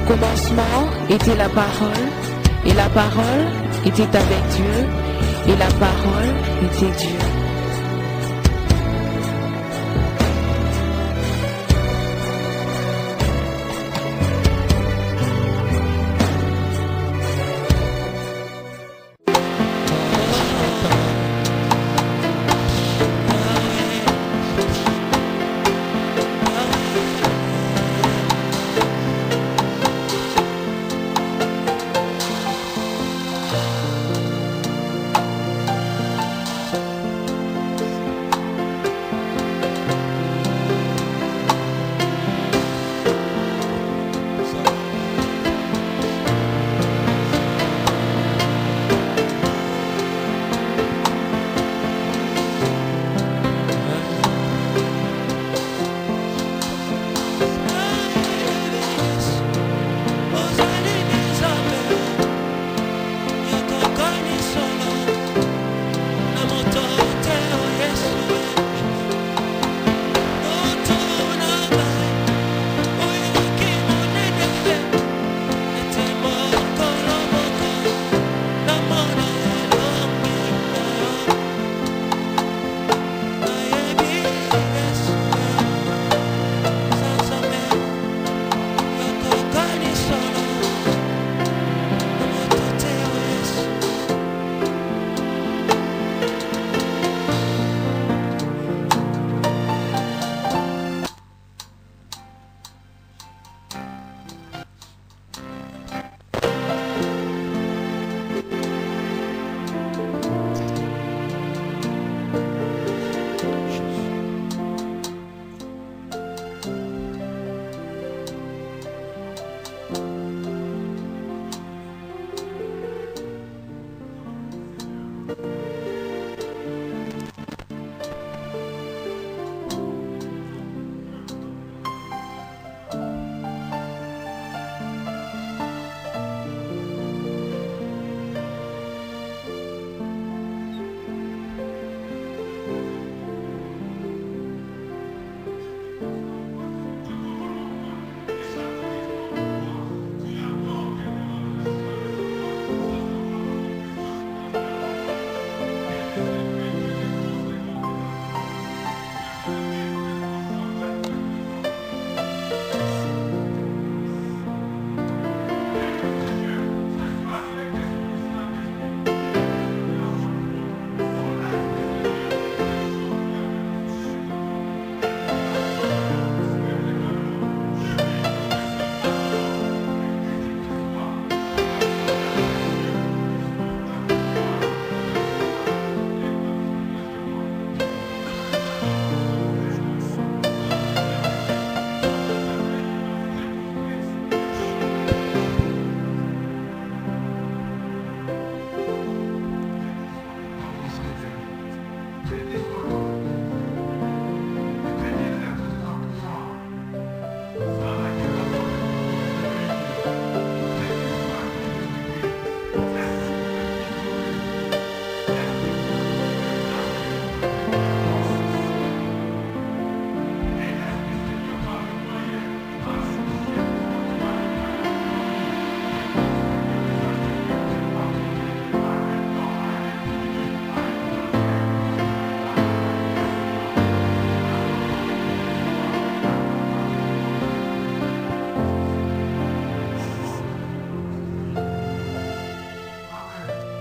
commencement était la parole, et la parole était avec Dieu, et la parole était Dieu.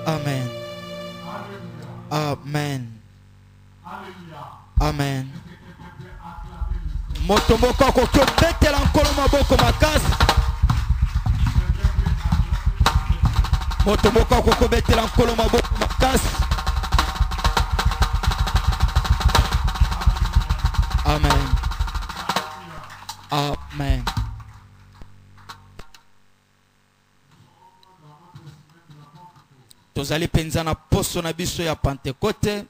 Amen. Amen. Amen. Motomoko ko betela nkolo maboko makasi. Motomoko ko betela nkolo maboko makasi. Amen. Amen. Tozali penza na poso na biso ya Pentecote.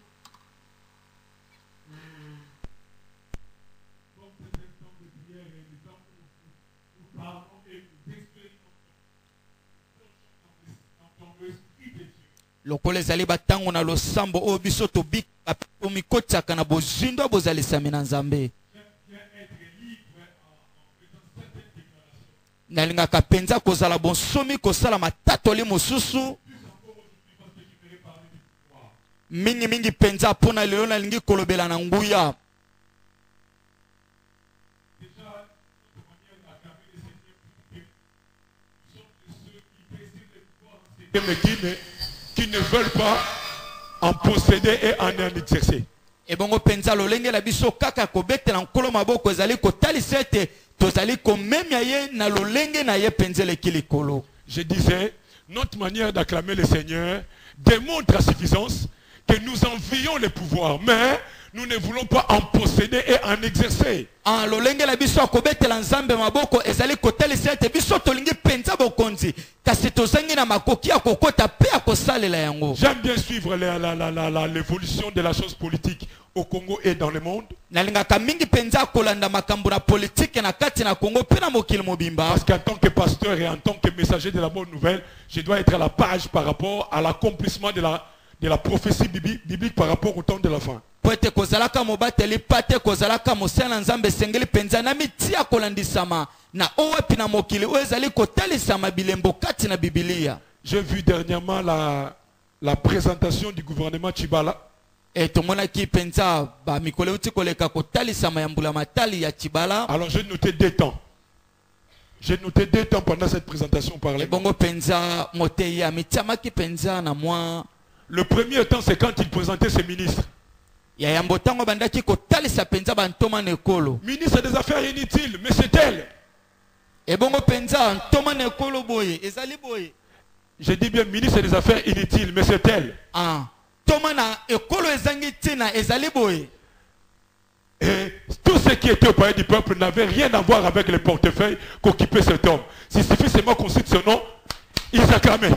Lokola ezali batango na losambo o biso tobik omikotiaka na bozindo bozali sami na Nzambe. nalingaka penza kozala bonsomi kosala matatoli mosusu mingi penza pona lelo nalingi kolobela na nguya. Qui ne veulent pas en posséder et en exercer. Et bon, penza lolenge la biso kaka ko betela nkolo maboko ezali ko talisete tozali ko memya ye na lolenge na ye penzele kilikolo. Je disais, notre manière d'acclamer le Seigneur démontre à suffisance que nous envions les pouvoirs, mais nous ne voulons pas en posséder et en exercer. Ah, lolenge la biso ko betela nzambe maboko ezali ko talisete biso tolingi penza bokonzi kasi tozangi na makoki akokota pe akosalela yango. J'aime bien suivre l'évolution de la chose politique au Congo et dans le monde. Parce qu'en tant que pasteur et en tant que messager de la bonne nouvelle, je dois être à la page par rapport à l'accomplissement de la prophétie biblique par rapport au temps de la fin. J'ai vu dernièrement la présentation du gouvernement Tshibala. Alors j'ai noté 2 temps. J'ai noté 2 temps pendant cette présentation par les. Le premier temps, c'est quand il présentait ses ministres. Ministre des Affaires inutiles, mais c'est elle. Je dis bien ministre des Affaires inutiles, mais c'est elle. Et tout ce qui était au palais du peuple n'avait rien à voir avec le portefeuille qu'occupait cet homme. S'il suffit seulement qu'on cite son nom, ils acclamaient.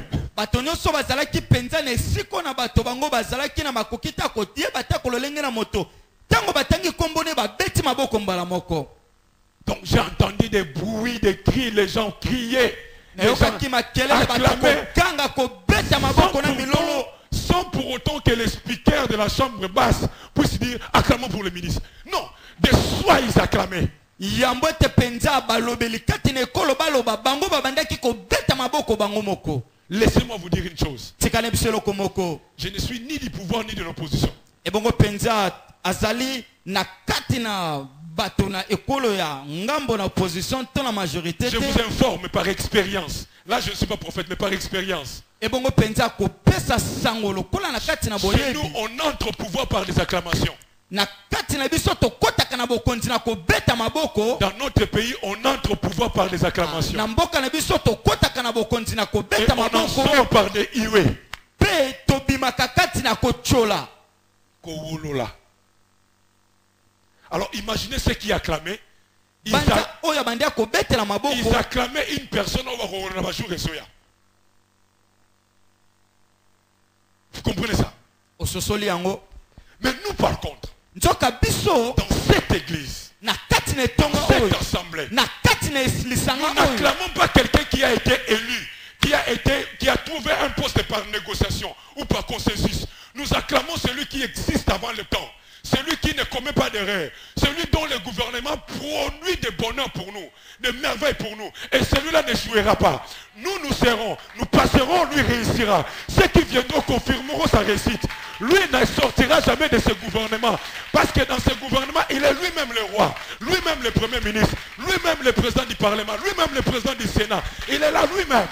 Donc j'ai entendu des bruits, des cris, les gens criaient. Les gens acclamaient. Sans pour autant que les speakers de la chambre basse puissent dire acclamons pour le ministre. Non, de soi ils acclamaient. Laissez-moi vous dire une chose. Je ne suis ni du pouvoir ni de l'opposition. Je vous informe par expérience. Là je ne suis pas prophète mais par expérience. Chez nous on entre au pouvoir par les acclamations. Dans notre pays on entre au pouvoir par les acclamations. Et on en sort par des iwe. Alors imaginez ceux qui acclamaient. Ils acclamaient une personne au jour. Vous comprenez ça? Mais nous par contre, dans cette église, dans cette assemblée, nous n'acclamons pas quelqu'un qui a été élu, qui a trouvé un poste par négociation ou par consensus. Nous acclamons celui qui existe avant le temps. Celui qui ne commet pas d'erreur, celui dont le gouvernement produit des bonheurs pour nous, des merveilles pour nous. Et celui-là n'échouera pas. Nous serons, nous passerons, lui réussira. Ceux qui viendront confirmeront sa réussite. Lui ne sortira jamais de ce gouvernement. Parce que dans ce gouvernement, il est lui-même le roi, lui-même le premier ministre, lui-même le président du parlement, lui-même le président du Sénat. Il est là lui-même.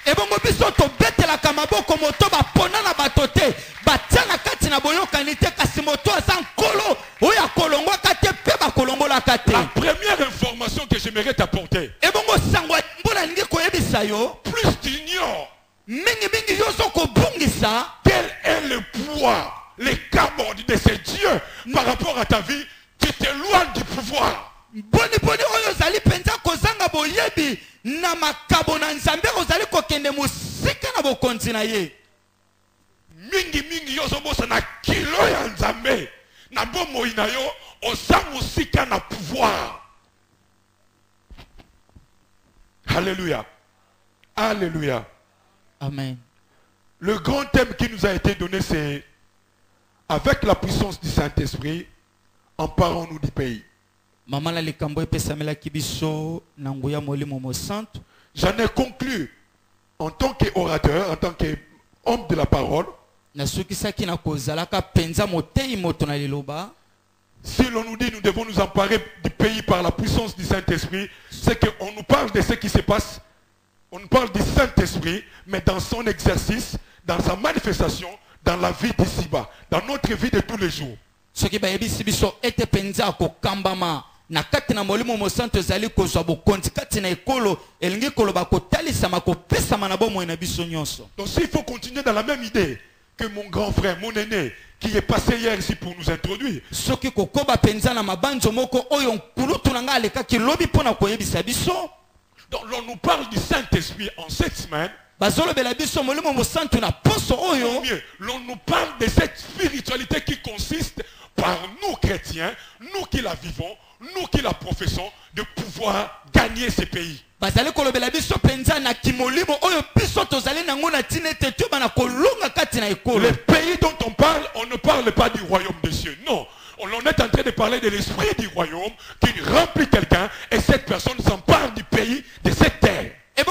Et bon, biso to betela kamaboko moto ba pona na batote batiana kati na boyo kanite kasi moto asan kolo oya kolongwa kate pe ba kolongola kate. La première information que j'aimerais t'apporter. Et bon sangwa mbona ningi ko yebisa yo plus tu ignores mingi yo soko bungisa quel est le poids, les camarades de ces dieux par rapport à ta vie, tu t'éloignes du pouvoir. Boni oyo zali penza kozanga boyebi na makabo na nzambe ozali kokende musika na bokonzi na ye. Mingi yo zobosa na kilo ya nzambe na bomoi na yo oza musika na pouvoir. Alléluia. Alléluia. Amen. Le grand thème qui nous a été donné, c'est avec la puissance du Saint-Esprit, emparons-nous du pays. J'en ai conclu en tant qu'orateur, en tant qu'homme de la parole. Si l'on nous dit nous devons nous emparer du pays par la puissance du Saint-Esprit, c'est qu'on nous parle de ce qui se passe. On nous parle du Saint-Esprit, mais dans son exercice, dans sa manifestation, dans la vie d'ici-bas, dans notre vie de tous les jours. Na kati na molimo mosanto zali kozwa bokonzi kati na ekolo elingi koloba kotalisama kopesama na bomoi na biso nyonso. Donc s'il faut continuer dans la même idée que mon grand frère, mon aîné, qui est passé hier ici pour nous introduire. Soki kokoba penza na mabanzo moko oyo nkulutu na nga aleka kilobi pona koyebisa biso. Donc l'on nous parle du Saint-Esprit en cette semaine. Bazolobela biso molimo mosanto na poso oyo. L'on nous parle de cette spiritualité qui consiste par nous chrétiens, nous qui la vivons, nous qui la professons, de pouvoir gagner ces pays. Les pays dont on parle, on ne parle pas du royaume des cieux. Non, on est en train de parler de l'esprit du royaume qui remplit quelqu'un et cette personne s'empare du pays, de cette terre. Mais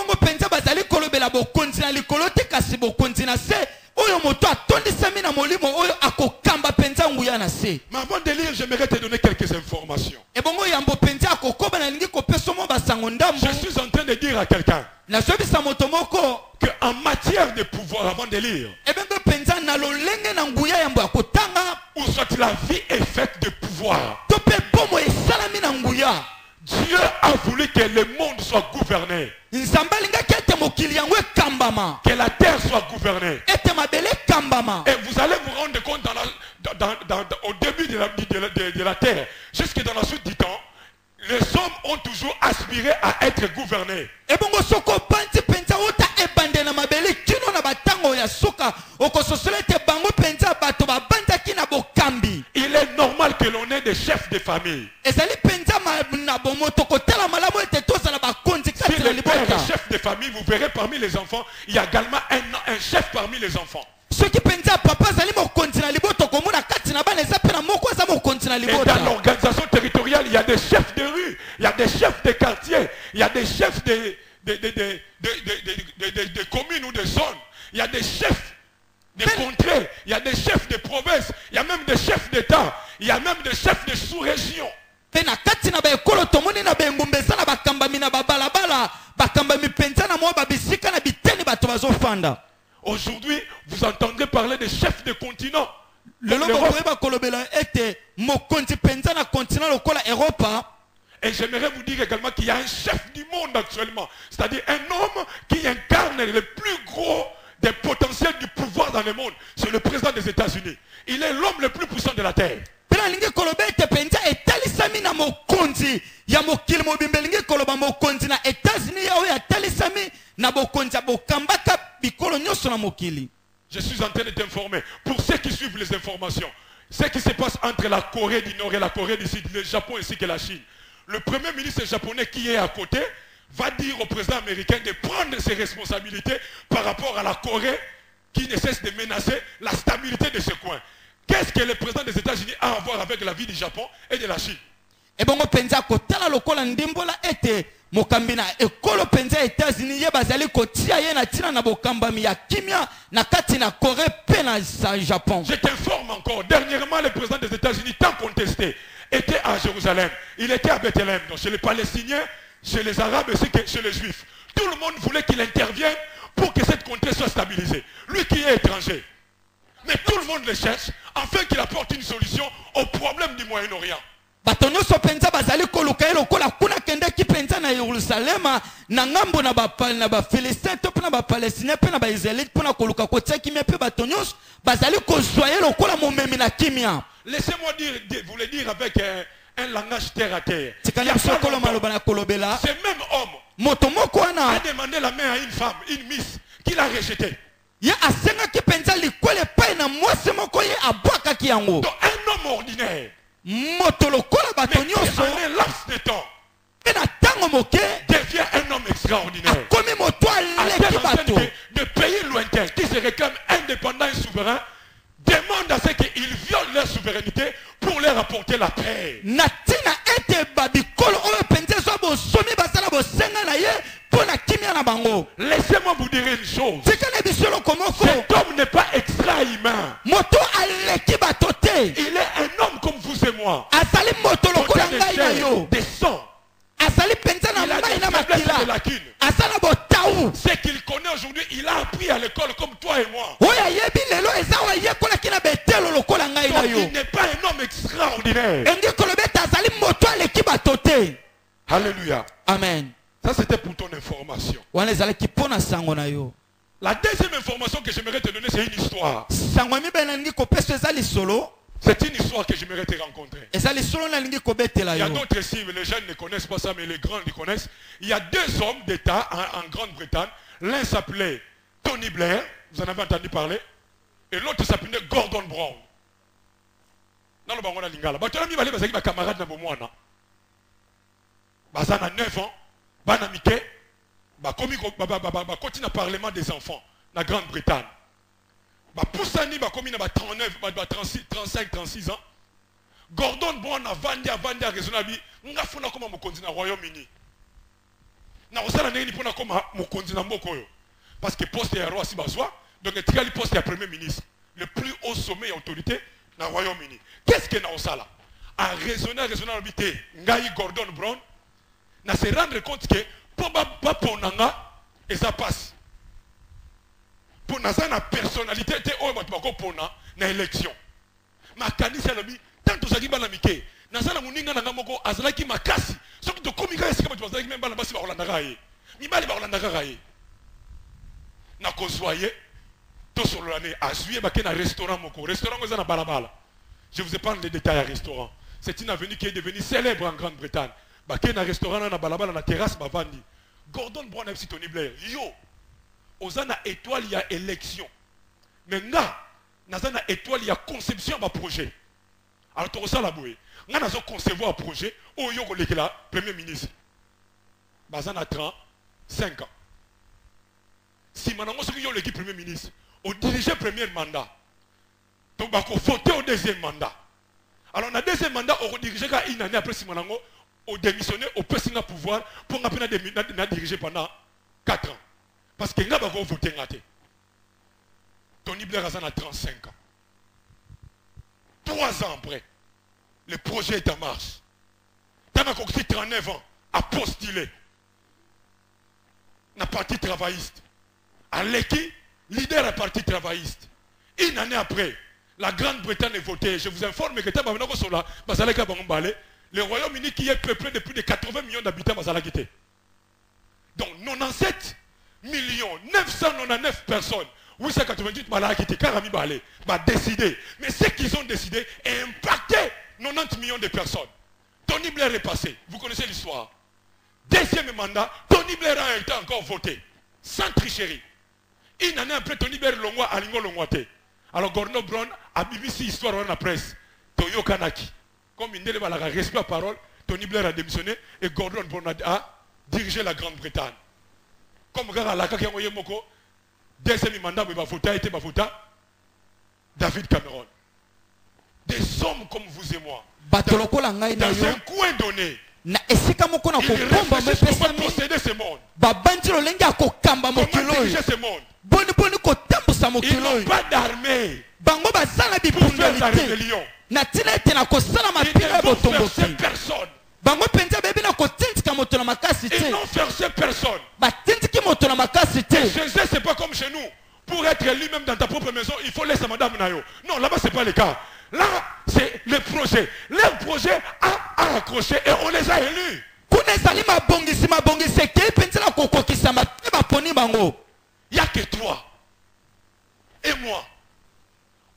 avant de lire, j'aimerais te donner quelques informations. Je suis en train de dire à quelqu'un qu'en matière de pouvoir, avant de lire, où soit la vie est faite de pouvoir. Dieu a voulu que le monde soit gouverné. Que la terre soit gouvernée. Et vous allez vous rendre compte au début de la terre, jusque dans la suite du temps, les hommes ont toujours aspiré à être gouvernés. Il est normal que l'on ait des chefs de famille. Si le père est chef de famille, vous verrez parmi les enfants, il y a également un chef parmi les enfants. Et dans l'organisation territoriale, il y a des chefs de rue, il y a des chefs de quartier, il y a des chefs de communes ou de zones, il y a des chefs de contrées, il y a des chefs de provinces, il y a même des chefs d'État, il y a même des chefs de sous-région. Aujourd'hui, vous entendrez parler des chefs de continent. Et j'aimerais vous dire également qu'il y a un chef du monde actuellement. C'est-à-dire un homme qui incarne le plus gros des potentiels du pouvoir dans le monde. C'est le président des États-Unis. Il est l'homme le plus puissant de la terre. Je suis en train de t'informer. Pour ceux qui suivent les informations, ce qui se passe entre la Corée du Nord et la Corée du Sud, le Japon ainsi que la Chine, le premier ministre japonais qui est à côté va dire au président américain de prendre ses responsabilités par rapport à la Corée qui ne cesse de menacer la stabilité de ce coin. Qu'est-ce que le président des États-Unis a à voir avec la vie du Japon et de la Chine? Je t'informe encore, dernièrement le président des États-Unis, tant contesté, était à Jérusalem, il était à Bethléem, donc chez les Palestiniens, chez les Arabes ainsi que chez les Juifs. Tout le monde voulait qu'il intervienne pour que cette contrée soit stabilisée. Lui qui est étranger. Mais tout le monde le cherche afin qu'il apporte une solution au problème du Moyen-Orient. Laissez-moi vous le dire avec un langage terre à terre. Ce même homme a demandé la main à une femme, une miss, qu'il a rejetée. Donc un homme ordinaire, mais qui en un laps de temps devient un homme extraordinaire. De pays lointains qui se réclament indépendants et souverains demandent à ce qu'ils violent leur souveraineté pour pour leur apporter la paix. Natina ete babikolo oyo penze so bo somi basala bo senga na ye pona kimia na bango. Laissez-moi vous dire une chose. Cet homme n'est pas extra-humain. Moto aleki batote. Il est un homme comme vous et moi. Asali moto lokola ngai na yo. Des sangs. Asali penza na mai na makila. Asala bo taou. Ce qu'il connaît aujourd'hui, il a appris à l'école comme toi et moi. Oya yebi lelo ezawa yekola kina betelo lokola ngai na yo. Il n'est pas un homme extraordinaire. Engi kolobeta asali moto aleki batote. Alléluia. Amen. Ça c'était pour ton information. Wana ezalaki pona sango na yo. La deuxième information que j'aimerais te donner, c'est une histoire. C'est une histoire que j'aimerais te rencontrer. Il y a d'autres ici, les jeunes ne connaissent pas ça, mais les grands le connaissent. Il y a deux hommes d'État en Grande-Bretagne. L'un s'appelait Tony Blair, vous en avez entendu parler, et l'autre s'appelait Gordon Brown. Dans le bangon lingala. Tu as mis ma camarade dans mon mois. Bazan a 9 ans, Banamike. Continue le parlement des enfants dans la Grande-Bretagne. Poussani commis 35-36 ans. Gordon Brown a vendu à raisonnable. Nous avons comme mon continent Royaume-Uni. Nous avons comme mon continent Mokoyo. Parce que poste est roi si besoin. Donc le poste est premier ministre. Le plus haut sommet et autorité dans le Royaume-Uni. Qu'est-ce que nous avons ça là? À raisonnable, Ngaï Gordon Brown n'a se rendre compte que pas pour nanga et ça passe pour nasa na personnalité te o batubako pona na élection ma kanisa lobi tant ozaki bana mike nasa na muninga nanga moko azalaki makasi soki to komika esika batu bazalaki même bana basi ba Hollanda ye mibali ba Hollanda ye na kozwaye to solo l'année azuye ba na restaurant moko restaurant eza na balabala. Je vous épargne les détails à restaurant. C'est une avenue qui est devenue célèbre en Grande-Bretagne. Baké na restaurant na balabala na terrasse ba vandi. Gordon Brown a Tony Blair. Yo, ozana étoile il y a élection. Mais nga, nazana étoile il y a conception de projet. Alors tu ça la bouée. Nga nazo concevoir un projet. Oh yo koleke la premier ministre. Bazana 35 ans. Si manango soki yo l'équipe premier ministre, au diriger premier mandat. Donc bako voter au deuxième mandat. Alors dans le deuxième mandat, on redirige une année après si manango au démissionner au président pouvoir pour diriger pendant 4 ans. Parce que nous avons voté. Tony Blair a 35 ans. 3 ans après, le projet est en marche. Tant que 39 ans, à postuler. Dans le parti travailliste. À l'équipe, leader du parti travailliste. Une année après, la Grande-Bretagne est votée. Je vous informe que le Royaume-Uni qui est peuplé de plus de 80 millions d'habitants va s'allonger. Donc 97 999 personnes, 898 malades qui étaient carrément balés, va décider. Mais ce qu'ils ont décidé est impacté 90 millions de personnes. Tony Blair est passé. Vous connaissez l'histoire. Deuxième mandat, Tony Blair a été encore voté. Sans tricherie. Une année après, Tony Blair longwa à Lingo Longwate. Alors Gordon Brown a BBC Histoire dans la presse. Toyo Kanaki. Comme il a respecté la parole, Tony Blair a démissionné et Gordon Brown a dirigé la Grande-Bretagne. Comme deuxième mandat, il va voter, David Cameron. Des hommes comme vous et moi, dans un coin donné, ils réfléchissent comment posséder ce monde. Comment diriger ce monde. Ils n'ont pas d'armée pour faire la rébellion. Ils ne vont forcer personne. Ils n'ont forcé personne. Et chez eux, ce n'est pas comme chez nous. Pour être élu même dans ta propre maison, il faut laisser madame Nayo. Non, là-bas, ce n'est pas le cas. Là, c'est le projet. Leur projet a accroché et on les a élus. Il n'y a que toi et moi,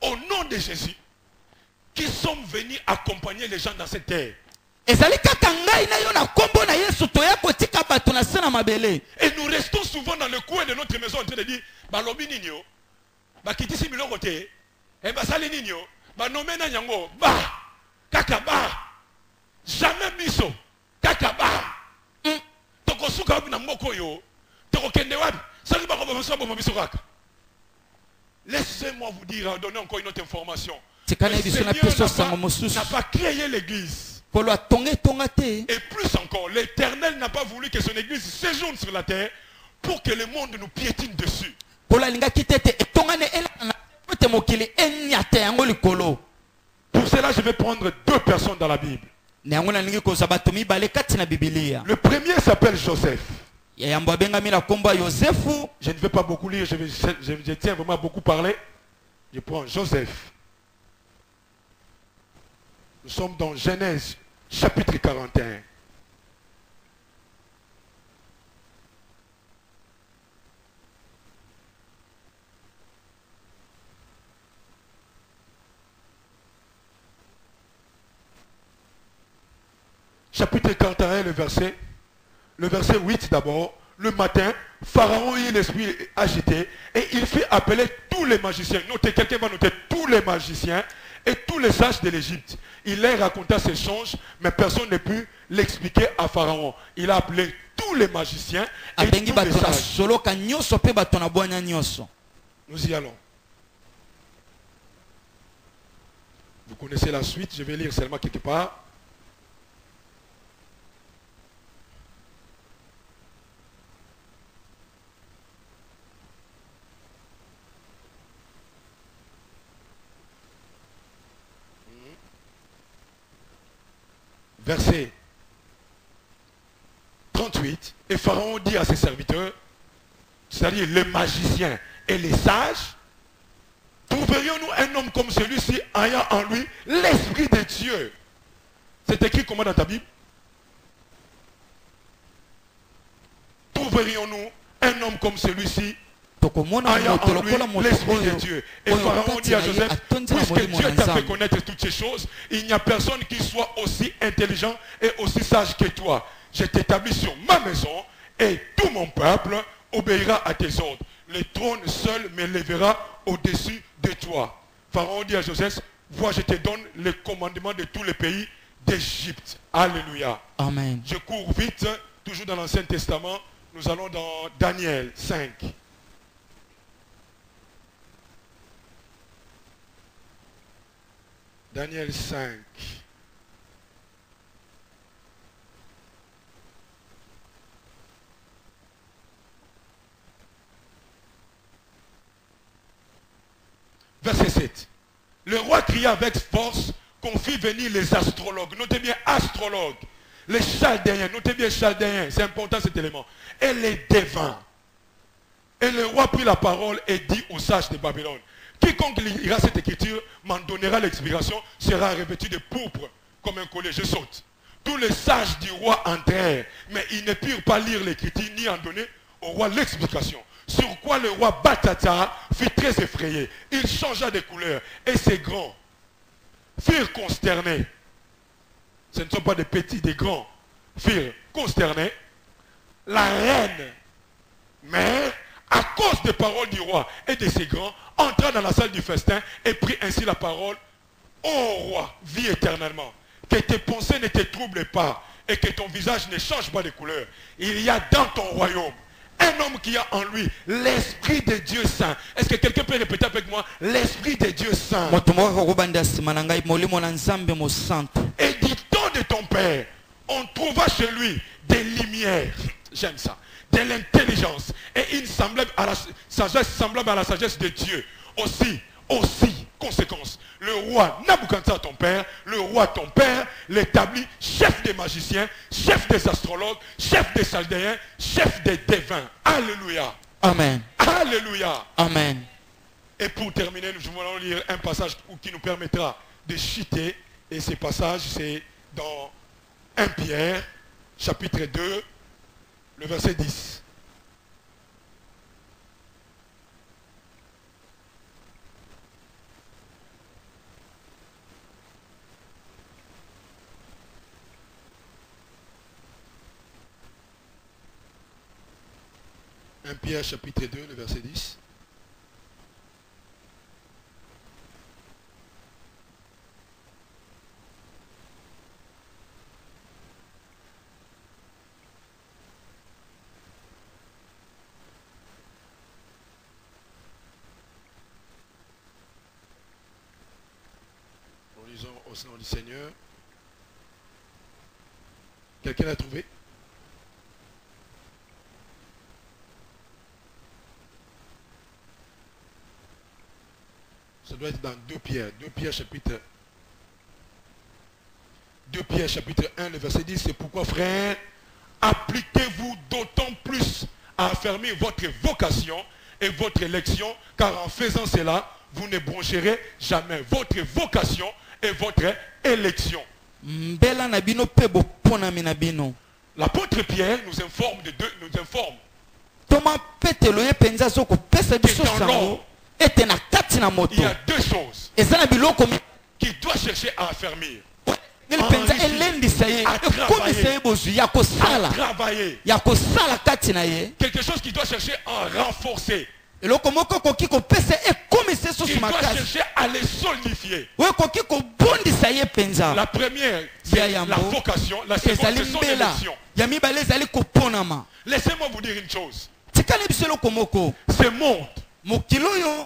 au nom de Jésus, qui sommes venus accompagner les gens dans cette terre. Et nous restons souvent dans le coin de notre maison en train de dire Balobi Nino, Bakitisi Milokote, et Basali Nino, Banomena Nyango, Ba, Kakaba, jamais Miso, Kakaba, Tokosuka Namokoyo, Tokokendewabi, Salibako Bisoraka. Laissez-moi vous dire, donner encore une autre information. Le Seigneur n'a pas créé l'église. Et plus encore, l'Éternel n'a pas voulu que son église séjourne sur la terre pour que le monde nous piétine dessus. Pour cela, je vais prendre deux personnes dans la Bible. Le premier s'appelle Joseph. Je ne vais pas beaucoup lire, je tiens vraiment à beaucoup parler. Je prends Joseph. Nous sommes dans Genèse, chapitre 41. Chapitre 41, le verset 8 d'abord. Le matin, Pharaon eut l'esprit agité et il fit appeler tous les magiciens. Notez, quelqu'un va noter tous les magiciens et tous les sages de l'Égypte. Il leur raconta ses songes, mais personne ne put l'expliquer à Pharaon. Il a appelé tous les magiciens et tous les sages. Nous y allons. Vous connaissez la suite, je vais lire seulement quelque part. Verset 38. Et Pharaon dit à ses serviteurs, c'est-à-dire les magiciens et les sages, trouverions-nous un homme comme celui-ci ayant en lui l'esprit de Dieu? C'est écrit comment dans ta Bible? Trouverions-nous un homme comme celui-ci ayant en lui l'esprit de Dieu? Et Pharaon dit à Joseph, puisque Dieu t'a fait connaître toutes ces choses, il n'y a personne qui soit aussi intelligent et aussi sage que toi. Je t'établis sur ma maison et tout mon peuple obéira à tes ordres. Le trône seul m'élèvera au-dessus de toi. Pharaon dit à Joseph, vois, je te donne le commandement de tous les pays d'Égypte. Alléluia. Amen. Je cours vite, toujours dans l'Ancien Testament. Nous allons dans Daniel 5. Daniel 5. Verset 7. Le roi cria avec force qu'on fit venir les astrologues. Notez bien astrologues. Les chaldéens. Notez bien chaldéens. C'est important cet élément. Et les devins. Et le roi prit la parole et dit aux sages de Babylone, quiconque lira cette écriture m'en donnera l'explication, sera revêtu de pourpre comme un collier. Je saute. Tous les sages du roi entrèrent, mais ils ne purent pas lire l'écriture ni en donner au roi l'explication. Sur quoi le roi Batata fut très effrayé. Il changea de couleur et ses grands furent consternés. Ce ne sont pas des petits, des grands furent consternés. La reine mère, à cause des paroles du roi et de ses grands, entra dans la salle du festin et prit ainsi la parole. Ô roi, vis éternellement, que tes pensées ne te troublent pas et que ton visage ne change pas de couleur. Il y a dans ton royaume un homme qui a en lui l'Esprit de Dieu Saint. Est-ce que quelqu'un peut répéter avec moi? L'Esprit de Dieu Saint. Et du temps de ton père, on trouva chez lui des lumières. J'aime ça. De l'intelligence et une sagesse semblable à la sagesse de Dieu. Aussi, conséquence, le roi Nabuchodonosor ton père, le roi ton père, l'établit chef des magiciens, chef des astrologues, chef des chaldéens, chef des devins. Alléluia. Amen. Alléluia. Amen. Et pour terminer, nous allons lire un passage qui nous permettra de chuter. Et ce passage, c'est dans 1 Pierre, chapitre 2, le verset 10. Un Pierre chapitre 2, le verset 10. grâce au nom du Seigneur. Quelqu'un l'a trouvé? Ça doit être dans 2 Pierre. 2 Pierre chapitre 1, le verset 10. C'est pourquoi, frères, appliquez-vous d'autant plus à affermir votre vocation et votre élection, car en faisant cela, vous ne broncherez jamais votre vocation et votre élection. L'apôtre Pierre nous informe de deux, il y a 2 choses qu'il doit chercher à affermir. À travailler. Quelque chose qu'il doit chercher à renforcer. Il doit chercher à les solidifier. La première, c'est la vocation. La seconde, c'est son élection. Laissez-moi vous dire une chose. Ce monde,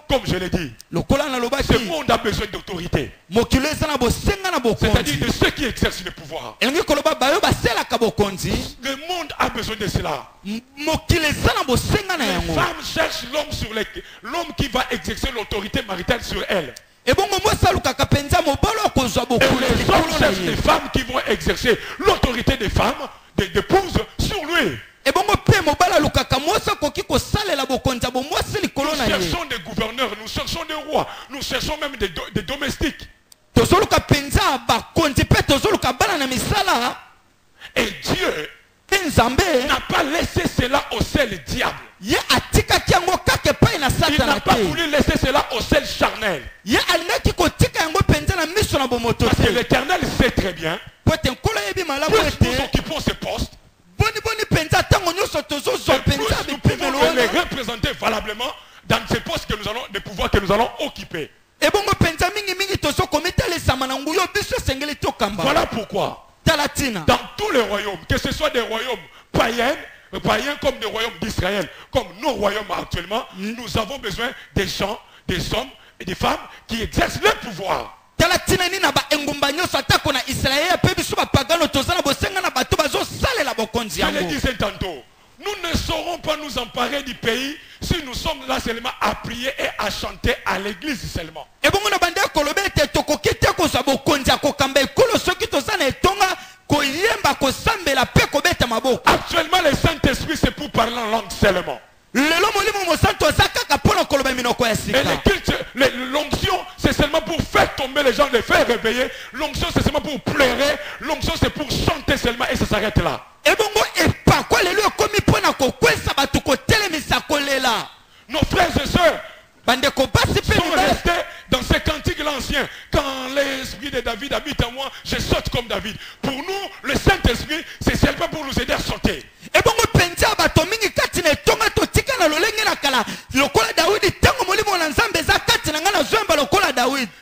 comme je l'ai dit, ce monde a besoin d'autorité. C'est-à-dire de ceux qui exercent le pouvoir. Le monde a besoin de cela. Les femmes cherchent l'homme qui va exercer l'autorité maritale sur elles. Et les hommes cherchent des femmes qui vont exercer l'autorité des femmes, des épouses sur lui. Nous cherchons des gouverneurs, nous cherchons des rois, nous cherchons même des domestiques. Et Dieu n'a pas laissé cela au seul diable. Il n'a pas voulu laisser cela au seul charnel. Parce que l'Éternel sait très bien, plus nous occupons ce poste, plus nous pouvons les représenter valablement dans ces postes que nous allons, des pouvoirs que nous allons occuper. Voilà pourquoi, dans tous les royaumes, que ce soit des royaumes païens comme des royaumes d'Israël, comme nos royaumes actuellement, nous avons besoin des gens, des hommes et des femmes qui exercent le pouvoir. Je le disais tantôt, nous ne saurons pas nous emparer du pays si nous sommes là seulement à prier et à chanter à l'église seulement. Actuellement, le Saint-Esprit, c'est pour parler en langue seulement. Et l'onction, c'est seulement pour faire tomber les gens, les faire réveiller. L'onction, c'est seulement pour pleurer. L'onction, c'est pour chanter seulement et ça s'arrête là. Nos frères et sœurs sont restés dans ces cantiques l'ancien. Quand l'esprit de David habite en moi, je saute comme David. Pour nous, le Saint-Esprit, c'est seulement pour nous aider à sauter.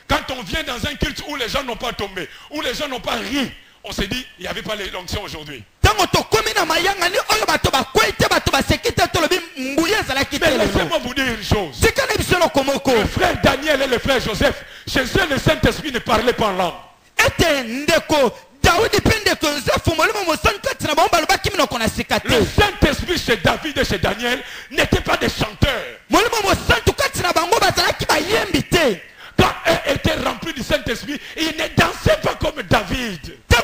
Quand on vient dans un culte où les gens n'ont pas tombé, où les gens n'ont pas ri, on s'est dit, il n'y avait pas l'onction aujourd'hui. Mais laissez-moi vous dire une chose. Le frère Daniel et le frère Joseph, chez eux, le Saint-Esprit ne parlait pas en langue. Le Saint-Esprit chez David et chez Daniel n'étaient pas des chanteurs. Quand eux étaient remplis du Saint-Esprit, ils ne dansaient pas comme David. Mais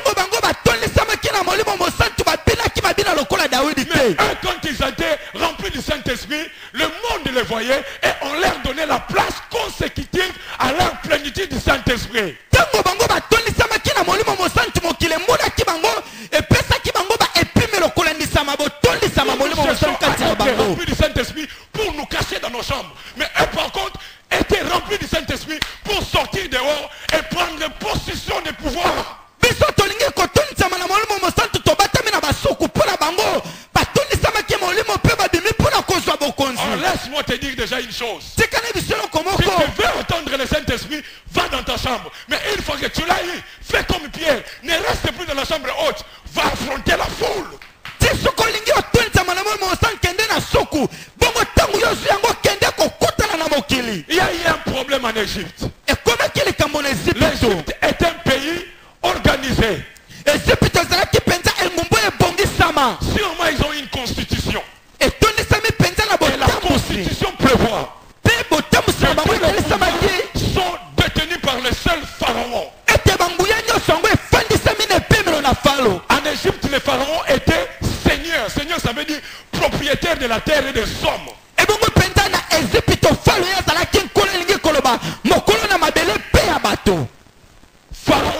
eux, quand ils étaient remplis du Saint-Esprit, le monde les voyait et on leur donnait la place consécutive à leur plénitude du Saint-Esprit. Remplis du Saint-Esprit pour nous cacher dans nos chambres. Mais eux, par contre, étaient remplis du Saint-Esprit pour sortir dehors et prendre possession des pouvoirs. Laisse-moi te dire déjà une chose. Si tu veux entendre le Saint-Esprit, va dans ta chambre. Mais une fois que tu l'as eu, fais comme Pierre. Ne reste plus dans la chambre haute. Va affronter la foule. Il y a eu un problème en Égypte. L'Égypte est un pays organisée. Sûrement ils ont une constitution. Et la constitution prévoit que sont détenus par le seul pharaon. En Égypte, les pharaons étaient seigneurs. Seigneur, ça veut dire propriétaire de la terre et des hommes.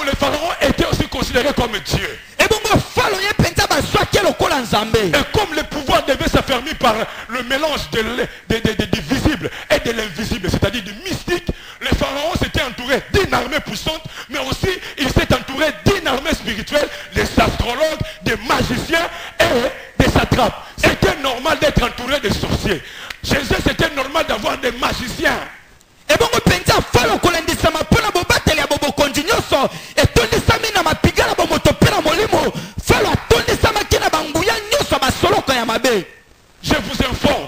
Les pharaons étaient aussi considérés comme Dieu. Et comme le pouvoir devait s'affermir par le mélange du visible et de l'invisible, c'est-à-dire du mystique, les pharaons s'étaient entourés d'une armée puissante, mais aussi ils s'étaient entourés d'une armée spirituelle, des astrologues, des magiciens et des satrapes. C'était normal d'être entouré de sorciers. Chez eux, c'était normal d'avoir des magiciens. Et bon, je vous informe,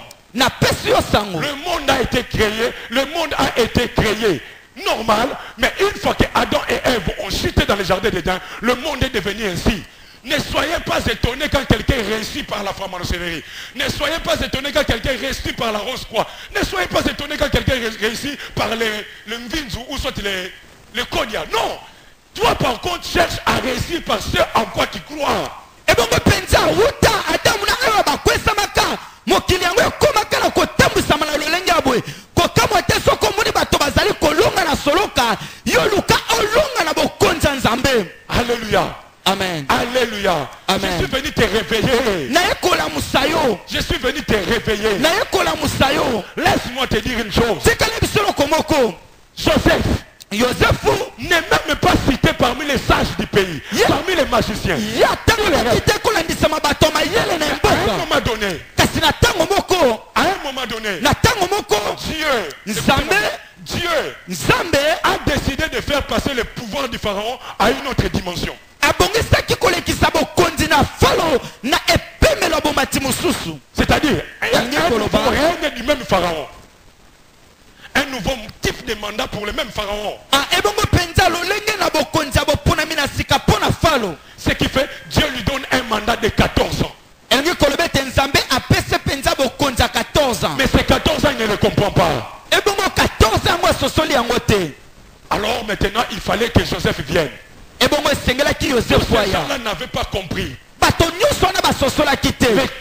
le monde a été créé, le monde a été créé normal, mais une fois que Adam et Ève ont chuté dans le jardin d'Éden, le monde est devenu ainsi. Ne soyez pas étonnés quand quelqu'un réussit par la franc-maçonnerie. Ne soyez pas étonnés quand quelqu'un réussit par la rose-croix. Ne soyez pas étonnés quand quelqu'un réussit par le Mvinzu ou soit les Konya. Non. Toi par contre cherche à réussir par ce en quoi tu crois. Et bon, alléluia. Amen. Alléluia. Amen. Je suis venu te réveiller. Je suis venu te réveiller. Laisse-moi te dire une chose. Joseph n'est même pas cité parmi les sages du pays, parmi les magiciens. À un moment donné, Dieu a décidé de faire passer le pouvoir du pharaon à une autre dimension. C'est-à-dire un nouveau règne du même pharaon. Un nouveau type de mandat pour le même pharaon. Ce qui fait, Dieu lui donne un mandat de 14 ans. Mais ces 14 ans, il ne le comprend pas. Alors maintenant, il fallait que Joseph vienne. Ces gens-là n'avaient pas compris le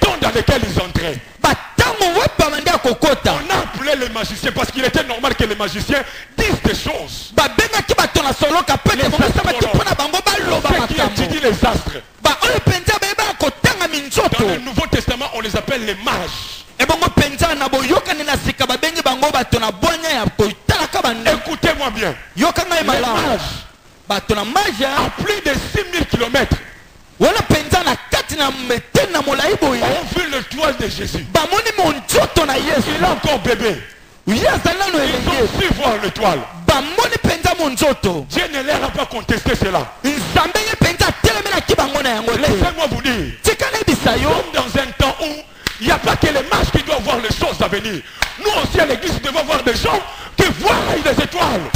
temps dans lequel ils entraient. On a appelé les magiciens parce qu'il était normal que les magiciens disent des choses. Ceux qui étudient les astres. Dans le Nouveau Testament, on les appelle les mages. Écoutez-moi bien. Les mages, à plus de 6000 km, ont vu le toile de Jésus. Il est encore bébé. Ils ont su voir le toile. Dieu ne leur a pas contesté cela. Laissez-moi vous dire, nous sommes dans un temps où il n'y a pas que les mages qui doivent voir les choses à venir. Nous aussi à l'église, nous devons voir des gens qui voient les étoiles.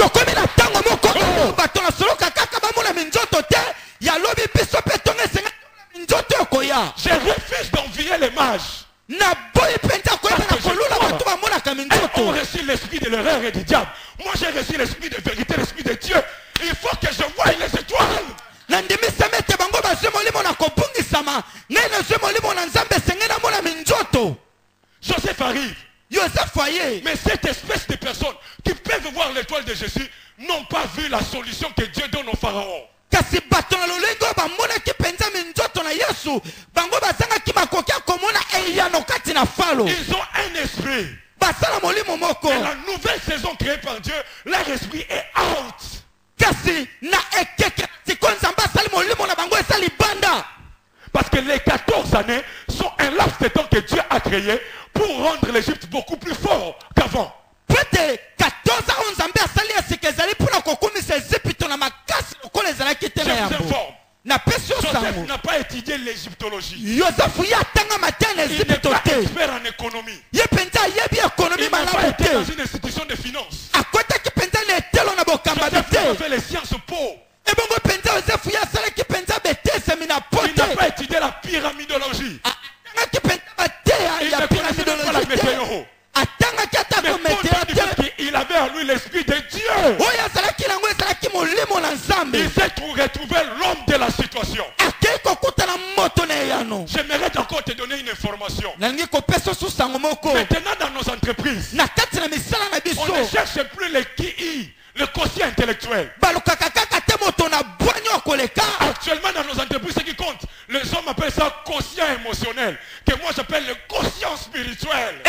Je refuse d'envier les mages. On reçu l'esprit de l'erreur et du diable. Moi j'ai reçu l'esprit de vérité, l'esprit de Dieu. Il faut que je voie les étoiles. Joseph arrive. Mais cette espèce de personnes qui peuvent voir l'étoile de Jésus n'ont pas vu la solution que Dieu donne au pharaon. Ils ont un esprit. Et la nouvelle saison créée par Dieu, leur esprit est out. Parce que les 14 années sont un laps de temps que Dieu a créé pour rendre l'Égypte beaucoup plus fort qu'avant. Joseph n'a pas étudié l'égyptologie. Il n'est pas expert en économie. Il n'a pas été dans une institution de finance. Joseph a fait les sciences pauvres. trouver l'homme de la situation. J'aimerais encore te donner une information. Maintenant dans nos entreprises, on ne cherche plus les QI, le quotient intellectuel. Actuellement dans nos entreprises, ce qui compte, les hommes appellent ça quotient émotionnel, que moi j'appelle le quotient spirituel.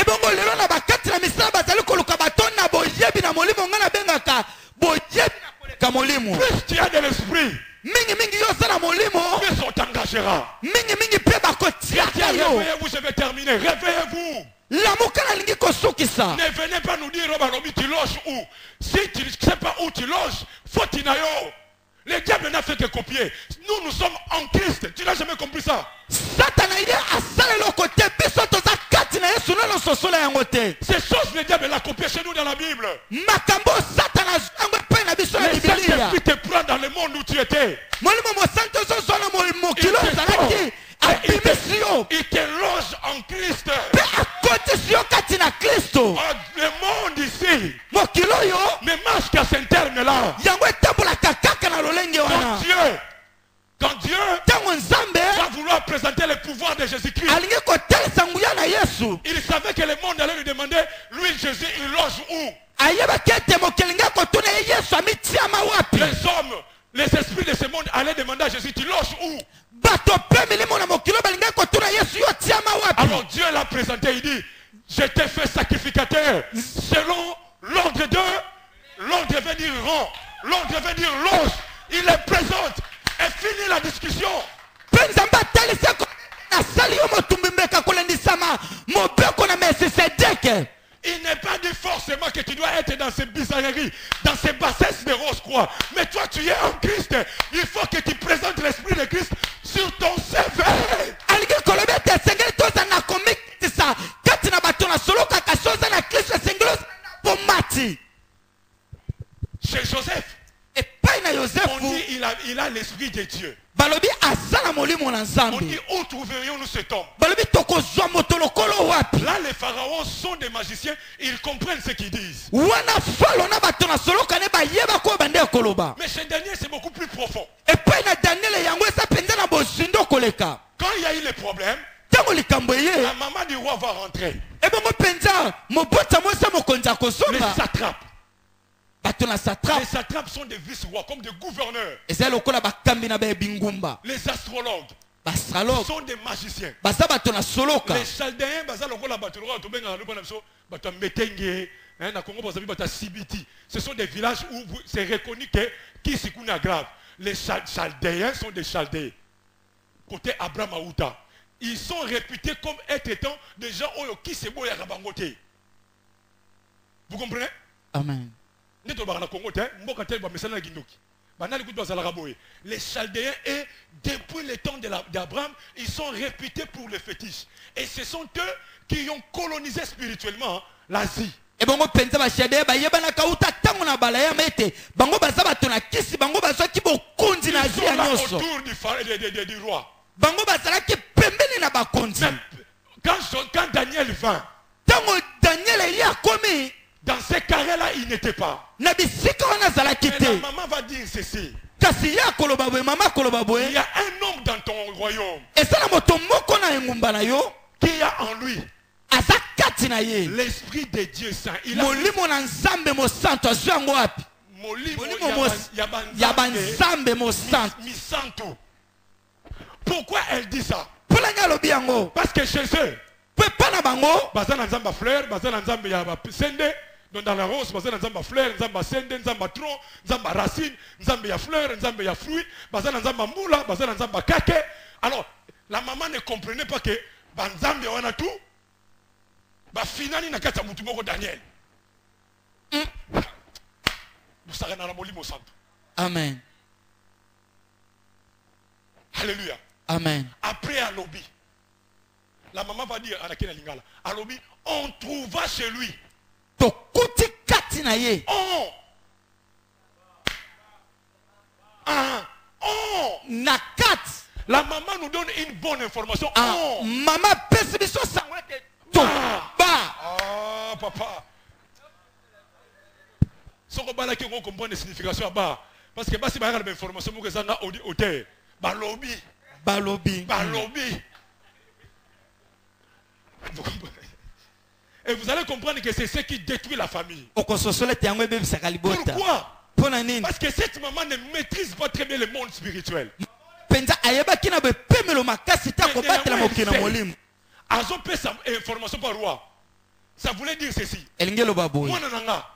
Plus tu as de l'esprit, plus on t'engagera. Réveillez-vous, je vais terminer. Réveillez-vous. Ne venez pas nous dire, tu loges où. Si tu ne sais pas où tu loges, faut tu n'ailles. Le diable n'a fait que copier. Nous sommes en Christ. Tu n'as jamais compris ça. Ces choses, le diable l'a copié chez nous dans la Bible. Le Saint-Esprit te prend dans le monde où tu étais. Il te loge en Christ. Le monde ici ne marche qu'à cet terme-là. Quand Dieu va vouloir présenter le pouvoir de Jésus-Christ, il savait que le monde allait lui demander, lui Jésus, il loge où? Les hommes, les esprits de ce monde allaient demander à Jésus, tu loges où? Alors Dieu l'a présenté, il dit, je t'ai fait sacrificateur selon l'ordre de, l'ordre veut dire rang, l'ordre veut dire loge. Il les présente et finit la discussion. Il n'est pas dit forcément que tu dois être dans ces bizarreries, dans ces bassesses de Rose-Croix. Mais toi, tu es en Christ. Il faut que tu présentes l'Esprit de Christ sur ton CV. Chez Joseph, on dit il a l'Esprit de Dieu. On dit où trouverions-nous cet homme? Là les pharaons sont des magiciens, ils comprennent ce qu'ils disent. Mais chez Daniel c'est beaucoup plus profond. Quand il y a eu les problèmes, la maman du roi va rentrer. Les satrapes. Les satrapes sont des vice-rois, comme des gouverneurs. Les astrologues sont des magiciens. Les chaldéens, ce sont des villages où c'est reconnu que Kisikuna grave. Les chaldéens sont des chaldéens. Côté Abraham Aouta. Ils sont réputés comme étant des gens qui se boyent à Rabangote. Vous comprenez? Amen. Les Chaldéens, et depuis le temps d'Abraham, ils sont réputés pour le fétiche. Et ce sont eux qui ont colonisé spirituellement l'Asie. Ils sont là autour du roi. Quand Daniel vint, dans ces carrés-là, il n'était pas. Mais la maman va dire ceci. Il y a un homme dans ton royaume qui a en lui l'Esprit de Dieu Saint. Il a pourquoi elle dit ça? Parce que chez eux, dans la rose, nzamba fleur, nzamba sende, nzamba tronc, nzamba racine, nzamba ya fleur, nzamba ya fruit, nzamba moula, nzamba kake. Alors, la maman ne comprenait pas que nzamba wana tout, finani na kata mutu moko Daniel. Amen. Alléluia. Amen. Après à lobby, la maman va dire à la lingala, à lobby, on trouva chez lui. Oh. La maman nous donne une bonne information. Maman papa. Si on comprend la signification, Parce que si vous avez l'information, vous avez un hôtel. Balobi. Balobi. Balobi. Vous comprenez? Et vous allez comprendre que c'est ce qui détruit la famille. Pourquoi? Parce que cette maman ne maîtrise pas très bien le monde spirituel. Azo peut sa information par roi. Ça voulait dire ceci. Moi nananga.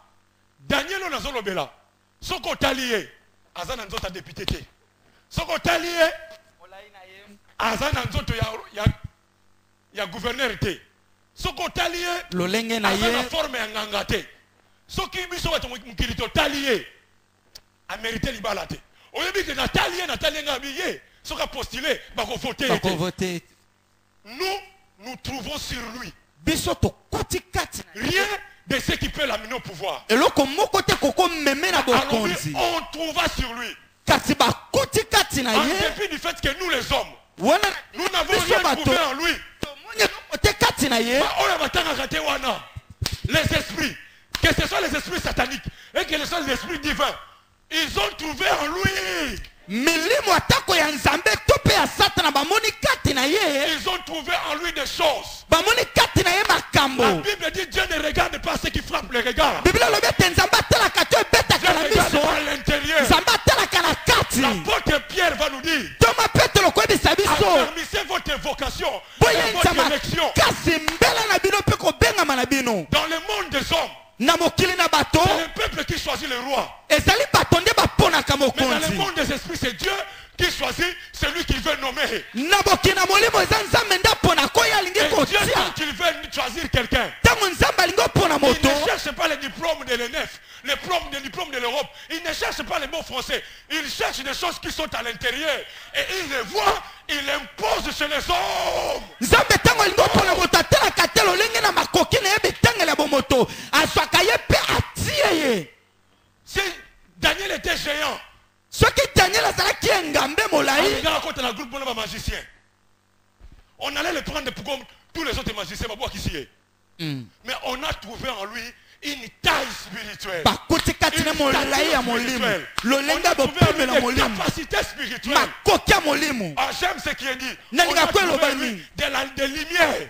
Daniel Nazolobela. Soko talié. Azana nzota député. Soko talié. Azana nzoto ya gouverneur té. Soko talié. Lolenge na ye. Azana forme ya ngangate. Soki biso bato mukirito talié. A mérité libalate. Oyebi que Nathalie ngabiye. Soka postulé bako voter. Bako voter. Nous trouvons sur lui rien de ce qui peut l'amener au pouvoir. Alors on trouva sur lui. En dépit du fait que nous les hommes, nous n'avons rien trouvé en lui. Les esprits, que ce soit les esprits sataniques et que ce soit les esprits divins, ils ont trouvé en lui. Ils ont trouvé en lui des choses. La Bible dit Dieu ne regarde pas ceux qui frappent le regard. Dieu regarde à l'intérieur. L'apôtre Pierre va nous dire affermissez votre vocation et votre élection. Dans le monde des hommes, c'est le peuple qui choisit le roi. Mais dans le monde des esprits, c'est Dieu qui choisit celui qu'il veut nommer. Et Dieu, quand il veut choisir quelqu'un, il ne cherche pas les diplômes de l'ENEF, les diplômes de l'Europe. Il ne cherche pas les mots français. Il cherche des choses qui sont à l'intérieur. Et il les voit, il impose sur les hommes. Si Daniel était géant, on allait le prendre pour tous les autres magiciens. Mais on a trouvé en lui une taille spirituelle. On a trouvé une capacité spirituelle. J'aime ce qui est dit. On a trouvé des lumières.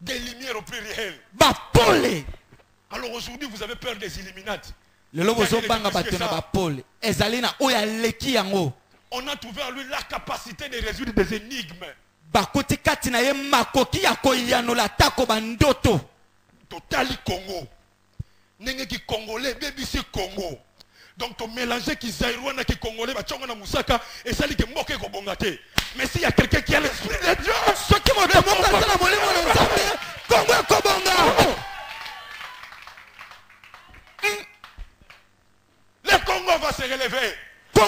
Des lumières au pluriel. Alors aujourd'hui vous avez peur des Illuminati. On a trouvé en lui la capacité de résoudre des énigmes. Totali Congo. Nengi Congolais, baby c'est Congo. Donc tu mélanges qui Zaïrouana qui Congolais, Bachonga na Musaka, et ça dit que Moke Kobongate. Mais s'il y a quelqu'un qui a l'esprit de Dieu, ce qui m'a Congo Kobonga. Le Congo va se relever. Le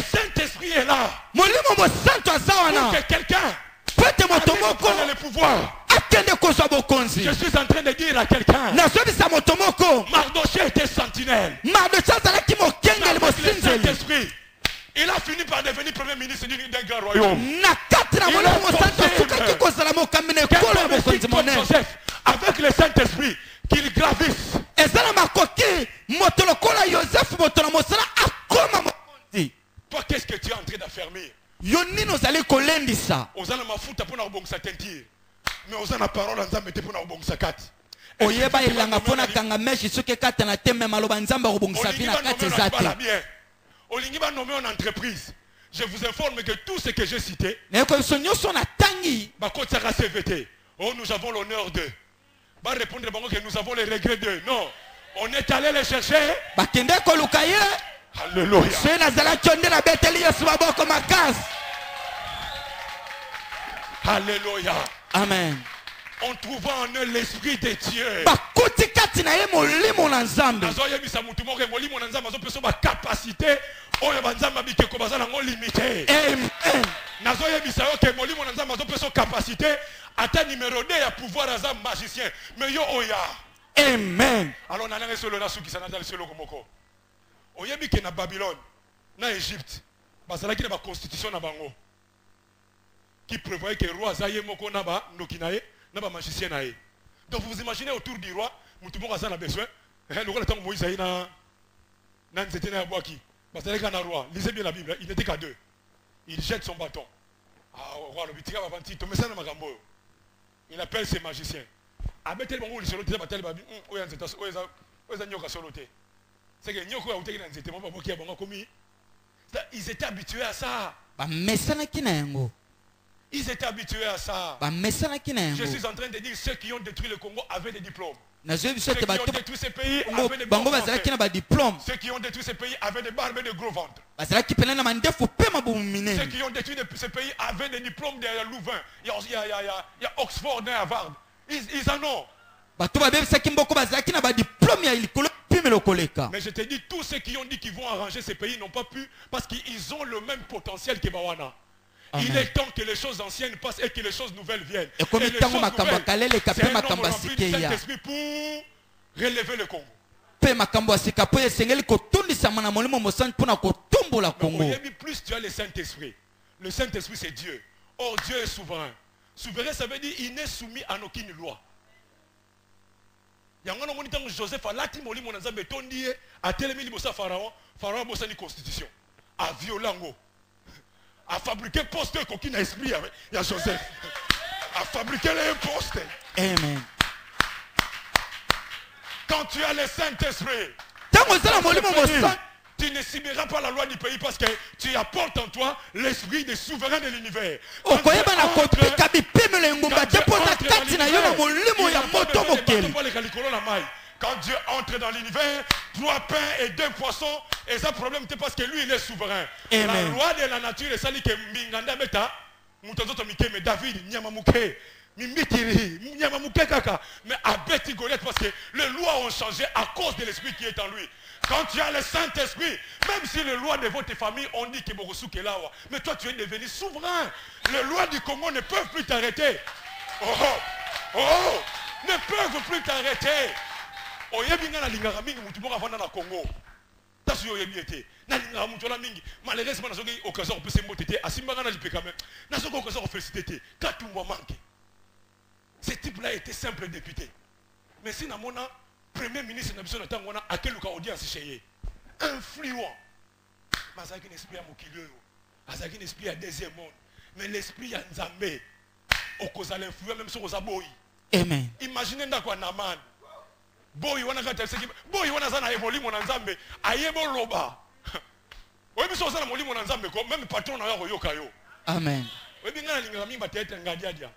Saint-Esprit est là. Pour que quelqu'un prenne le pouvoir. Je suis en train de dire à quelqu'un, Mardoché était sentinelle. Le Saint-Esprit, il a fini par devenir premier ministre d'un grand royaume. Avec le Saint-Esprit, qu'il gravisse. Toi, qu'est-ce que tu es en train d'affermir? Aux gens ma fout pour nous teinture. Mais aux gens la parole en zambé pour nous sakat. Oyeba ilanga fona kanga meshi suke kata na teme maloba nzamba rubongisa vina kati zati. Olingi ba nommé en entreprise. Je vous informe que tout ce que j'ai cité, oh, nous avons l'honneur de. Va répondre que nous avons les regrets de. Non, on est allé les chercher. Alléluia. Alléluia. Amen. On trouva en eux l'esprit de Dieu. Capacité. Capacité. Ata numéro 2 à pouvoir à magicien. Mais yo oya. Amen. Alors on a sur le nasu qui s'en a dans le solo komoko. Oyebi ke na Babylone, na Égypte, bazala ki na ba constitution na bango. Qui prévoyait que roi Zaye moko na ba nokinae, na ba magicien nae. Donc vous imaginez autour du roi, mutumo kaza na besoin, le roi tant Moïse na Nanzete na Boaki. Parce que le roi, lisez bien la Bible, il n'était qu'à 2. Il jette son bâton. Ah, au roi, le bitika va vanti, tombe ça dans Magambo. Il appelle ses magiciens. Avec tel moment où il se lote, il va tel babi, c'est que Nyoko a outé dans cette moment qui a bon commis. Ils étaient habitués à ça. Ils étaient habitués à ça. Je suis en train de dire ceux qui ont détruit le Congo avaient des diplômes. Ceux qui ont détruit ces pays avaient des bons diplômes. Ceux qui ont détruit ces pays avaient des barbes et de gros ventres. Ceux qui ont détruit ces pays avaient des diplômes de Louvain. Il y a Oxford et Harvard. Ils en ont. Mais je te dis, tous ceux qui ont dit qu'ils vont arranger ces pays n'ont pas pu parce qu'ils ont le même potentiel que Bawana. Amen. Il est temps que les choses anciennes passent et que les choses nouvelles viennent. Et les choses nouvelles, c'est un homme rempli du Saint-Esprit pour relever le Congo. Mais plus tu as le Saint-Esprit. Le Saint-Esprit c'est Dieu. Or Dieu est souverain. Souverain ça veut dire il n'est soumis à aucune loi. Il y a un moment où Joseph a lati moli mon nzambe tondi a telemi libosa Pharaon. Pharaon a bossé une constitution. A violango. A fabriqué poste qui n'a esprit. Il y a Joseph. A fabriqué les postes. Amen. Quand tu as le Saint-Esprit, tu ne subiras pas la loi du pays parce que tu apportes en toi l'esprit des souverains de l'univers. Quand Dieu entre dans l'univers, 3 pains et 2 poissons, et ça problème c'est parce que lui il est souverain. Amen. La loi de la nature est celle qui Minganda Beta, Mutazoto Mike, mais David, Nyamamuke, Mimitiri, Nyamamuke Kaka, mais Abeti Goliath parce que les lois ont changé à cause de l'esprit qui est en lui. Quand tu as le Saint-Esprit, même si les lois de votre famille ont dit que Borosu est là, mais toi tu es devenu souverain. Les lois du Congo ne peuvent plus t'arrêter. Ne peuvent plus t'arrêter. Oyebinga na lingara mingi mutu moko avanda na Congo. Tasu oyebiete. Na lingara mutu la mingi. Malheureusement nazoki occasion pour se motete asimbanga na lipeka même. Nazoki occasion pour féliciter. Katumba manque. Ce type-là était simple député. Mais si namona premier ministre na biso na tangona akeluka audience chez influent. Mazaki n'esprit à mokilio. Azaki n'esprit à deuxième monde. Mais l'esprit à Nzambe. Okoza l'influent même sur Ozaboyi. Amen. Imaginez ndako Naman. Boy wana kata seki boy wana sana molimo na Nzambe ayebo loba oyebi so sana molimo na Nzambe ko même patron na yo yoka yo amen oyebi ngana linga mimba tete ngadiadia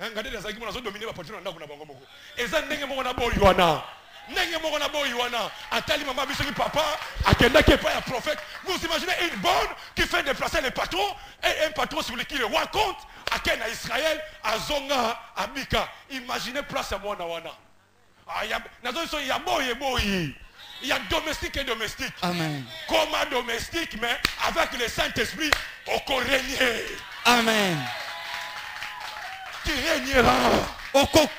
ngadia saki mona so dominer ba patron na kuna bango moko eza ndenge moko na boy wana ndenge moko na boy wana atali mama biso ki papa akenda ke pa ya prophète. Vous imaginez une bonne qui fait déplacer les patrons et un patron sur lequel il raconte à Ken à Israël à Zonga à Bika. Imaginez place à moi na wana. Il y a domestique et domestique. Amen. Comme domestique, mais avec le Saint-Esprit, on peut régner. Amen. Tu régneras. Et quand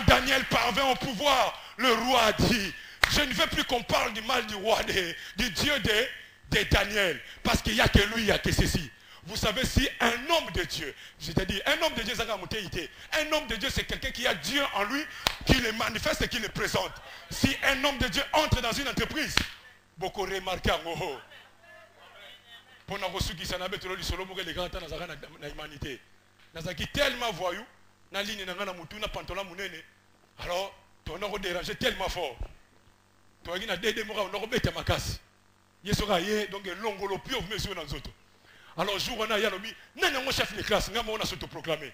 Daniel parvint au pouvoir, le roi a dit, je ne veux plus qu'on parle du mal du roi, du Dieu de Daniel. Parce qu'il n'y a que lui, il n'y a que ceci. Vous savez, si un homme de Dieu, je te dis, un homme de Dieu, un homme de Dieu, c'est quelqu'un qui a Dieu en lui, qui le manifeste et qui le présente. Si un homme de Dieu entre dans une entreprise, beaucoup remarquent en haut. Pour nous qui s'en avait trop du solo, les grands temps dans la humanité. Nous avons tellement voyou, na ligne na mutu na pantola munene. Alors, ton nom dérangé tellement fort. Toi qui na dédé mora, on a rebêté ma casse. Yesora yé, donc l'ongolo pio, vous mettez dans les autres. Alors, jour on a yalobi, non, chef de classe, on a s'autoproclamé.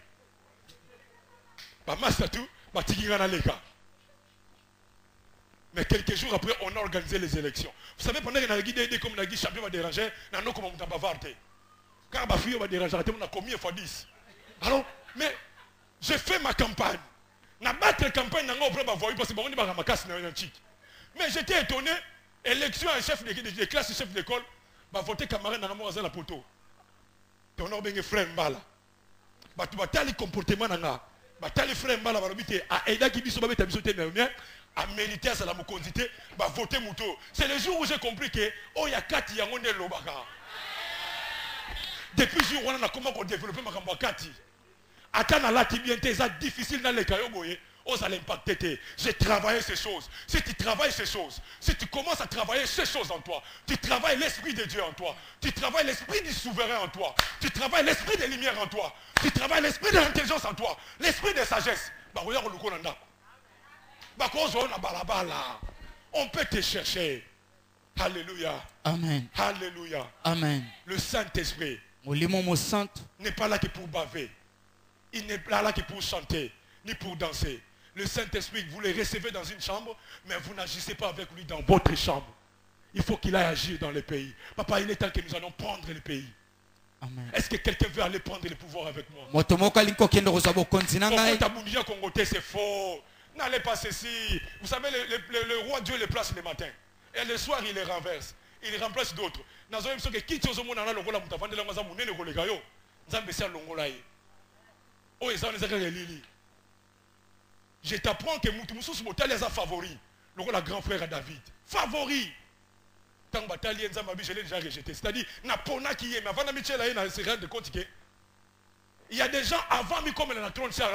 Mais quelques jours après, on a organisé les élections. Vous savez, pendant qu'on a guidé, comme on a dit, champion va déranger, on a comme on a bavardé. Car ma fille va déranger, on a commis fois 10. Alors, mais j'ai fait ma campagne. Na battre la campagne, on a voyé parce que on est ma casse, mais j'étais étonné, élection à chef de classe, chef d'école, va voter camarade dans la poteau. On a bien frère Mbala. Tu vas t'aller comportement nanga. Batali frère Mbala va l'habiter. À Aida qui biso babeta biso te néomien. À mériter à la mokondité. Va voter mouto. C'est le jour où j'ai compris que oh ya kati ya ngonde lobaka. Depuis jour on a comment qu'on développer ma kamba kati. Atana la tibiente ça difficile dans les kayoboye. ose l'impacter. J'ai travaillé ces choses. Si tu travailles ces choses, si tu commences à travailler ces choses en toi, tu travailles l'Esprit de Dieu en toi, tu travailles l'Esprit du souverain en toi, tu travailles l'Esprit des lumières en toi, tu travailles l'Esprit de l'intelligence en toi, l'Esprit de sagesse. On peut te chercher. Alléluia. Amen. Alléluia. Amen. Le Saint-Esprit n'est pas là que pour baver. Il n'est pas là que pour chanter, ni pour danser. Le Saint-Esprit, vous le recevez dans une chambre, mais vous n'agissez pas avec lui dans votre chambre. Il faut qu'il aille agir dans le pays. Papa, il est temps que nous allons prendre le pays. Est-ce que quelqu'un veut aller prendre le pouvoir avec moi? C'est faux. N'allez pas ceci. Vous savez, le roi Dieu les place le matin. Et le soir, il les renverse. Il remplace d'autres. Je t'apprends que Moutoumousous Motal les a favoris. Le grand frère à David. Favori. Tant bataille, je l'ai déjà rejeté. C'est-à-dire, Napona qui est, mais avant Michel, il y a des gens avant, mais comme elle a trône, ça,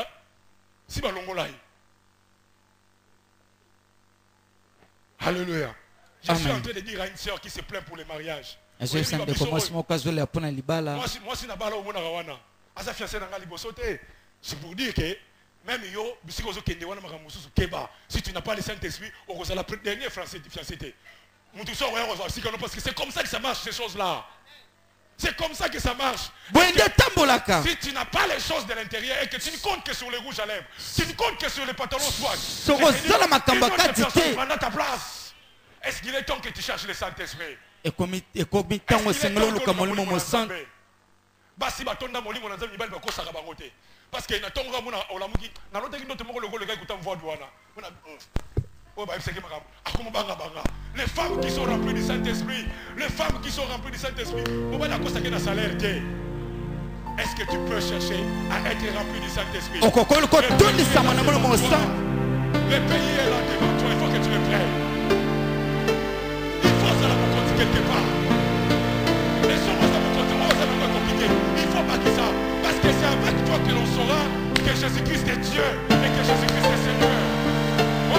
si balongolaï. Alléluia. Je suis en train de dire à une sœur qui se plaint pour le mariage. Moi, si je c'est pour dire que même yo, si tu n'as pas le Saint-Esprit, on va la dernière fiancée. Parce que c'est comme ça que ça marche, ces choses-là. C'est comme ça que ça marche. Si tu n'as pas les choses de l'intérieur et que tu ne comptes que sur les rouges à lèvres, tu ne comptes que sur les pantalons swag, prends ta place. Est-ce qu'il est temps que tu cherches le Saint-Esprit? Parce que les femmes qui sont remplies du Saint-Esprit, les femmes qui sont remplies du Saint-Esprit, est-ce que tu peux chercher à être rempli du Saint-Esprit? Le pays est là devant toi, il faut que tu le prennes. Il faut ça la compte quelque part. Les choses ça va compliqué. Il faut pas que ça. Parce que c'est avec toi que l'on saura que Jésus-Christ est Dieu et que Jésus-Christ est Seigneur. Oh!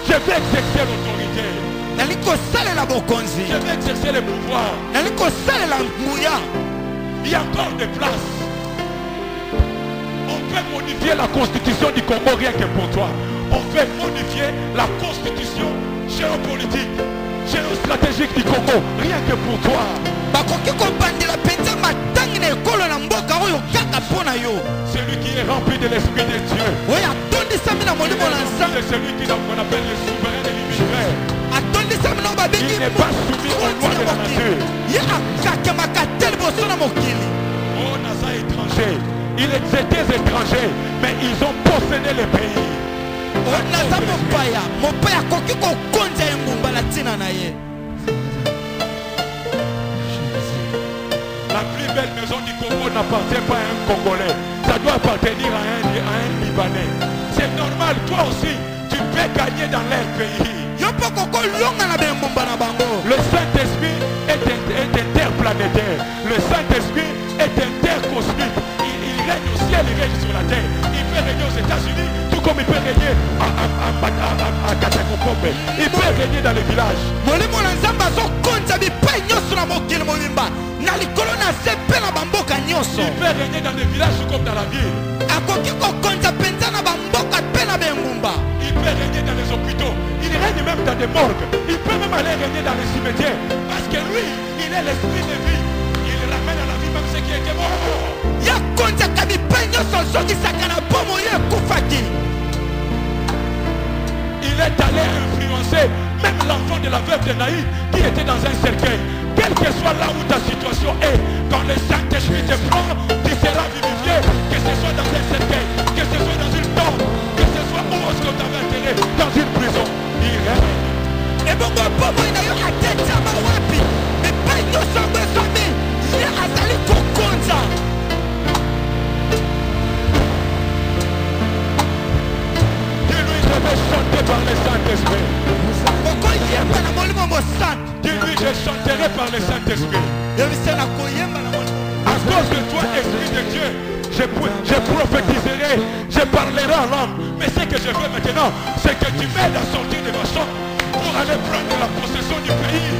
Je vais exercer l'autorité. Je vais exercer le pouvoir. Il y a encore des places. On peut modifier la constitution du Congo rien que pour toi. On peut modifier la constitution géopolitique, géostratégique du Congo rien que pour toi. Celui qui est rempli de l'Esprit de Dieu. C'est celui qu'on appelle le souverain de l'univers. Il n'est pas soumis aux lois de la nature. Oh, Naza étranger. Il était des étrangers, mais ils ont possédé le pays. La plus belle maison du Congo n'appartient pas à un Congolais. Ça doit appartenir à un Libanais. C'est normal, toi aussi, tu peux gagner dans leur pays. Le Saint-Esprit est interplanétaire. Le Saint-Esprit est intercosmique. Il règne au ciel, il règne sur la terre. Il peut régner aux États-Unis, tout comme il peut régner à Katakokombe. Il peut régner dans les villages. Il peut régner dans les villages comme dans la ville. Il peut régner dans les hôpitaux. Il règne même dans des morgues. Il peut même aller régner dans les cimetières. Parce que lui, il est l'esprit de vie. Il ramène à la vie même ceux qui étaient morts. Il est allé influencer même l'enfant de la veuve de Naïd qui était dans un cercueil. Quelle que soit là où ta situation est, quand le Saint-Esprit te prend, tu seras vivifié. Que ce soit dans un cercueil, que ce soit dans une tombe, que ce soit où est-ce qu'on t'avait enterré, dans une prison. Il règne. Et bon, dis-lui, je vais chanter par le Saint-Esprit. Dieu. Je prophétiserai, je parlerai en langue. Mais ce que je veux maintenant, c'est que tu m'aides à sortir de ma chambre pour aller prendre la possession du pays.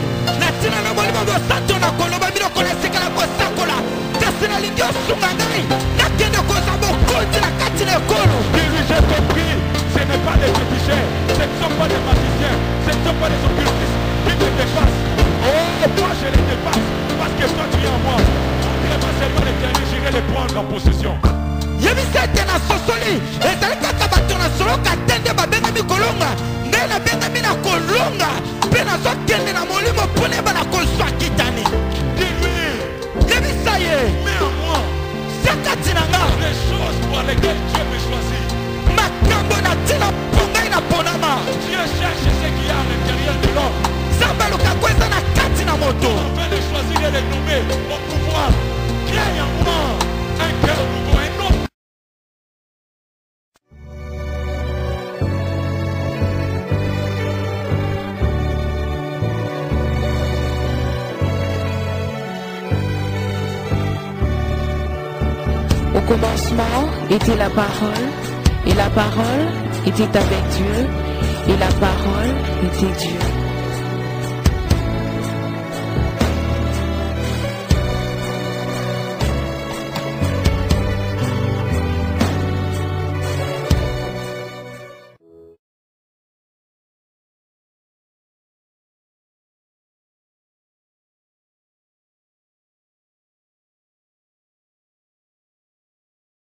Dis-lui, j'ai compris, ce n'est pas des féticheurs, ce ne sont pas des magiciens, ce ne sont pas des occultistes qui te dépassent. Oh, moi je les dépasse, parce que toi tu es en moi. Vraiment seulement l'éternel, j'irai les prendre en possession. Yebisete na sosoli ezali kaka bato na solo katende babengami kolonga nde nabengami na kolonga mpe nazokende na molimo mpona ebana kozwa kitani. Yebisa ye sekati na nga makambo na ntina mpongai na ponama nzambe alukako eza na kati na moto. Au commencement était la parole, et la parole était avec Dieu, et la parole était Dieu.